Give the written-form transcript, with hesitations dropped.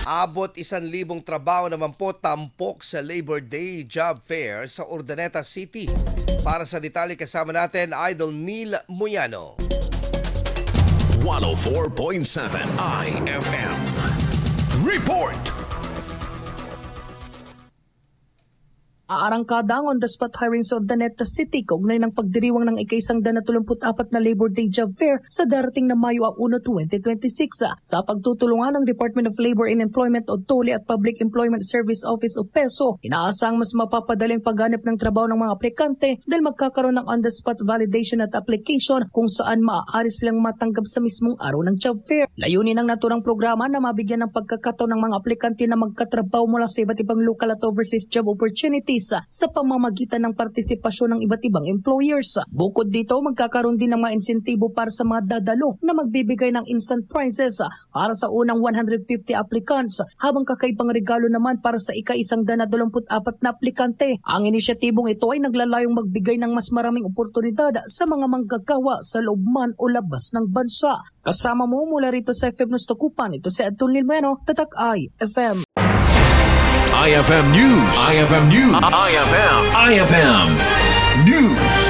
Abot 1,000 trabaho naman po tampok sa Labor Day Job Fair sa Urdaneta City. Para sa detalye kasama natin, Idol Neil Muyano. 104.7 IFM. Report! Aarangkada ang on-the-spot hiring sa Urdaneta City kaugnay ng pagdiriwang ng ika-134 na Labor Day Job Fair sa darating na Mayo 1, 2026. Sa pagtutulungan ng Department of Labor and Employment o TOLE at Public Employment Service Office o PESO, inaasang mas mapapadaling pagganap ng trabaho ng mga aplikante dahil magkakaroon ng on-the-spot validation at application kung saan maaari silang matanggap sa mismong araw ng job fair. Layunin ng naturang programa na mabigyan ng pagkakataon ng mga aplikante na magkatrabaho mula sa iba't ibang local at overseas job opportunities sa pamamagitan ng partisipasyon ng iba't ibang employers. Bukod dito, magkakaroon din ng mga insentibo para sa mga dadalo na magbibigay ng instant prizes para sa unang 150 applicants, habang kakaibang regalo naman para sa ika-124 na aplikante. Ang inisyatibong ito ay naglalayong magbigay ng mas maraming oportunidad sa mga manggagawa sa loob man o labas ng bansa. Kasama mo mula rito sa FM Nostokupan, ito si Abot Nilmeno, Tatak IFM. IFM News. IFM News. IFM News.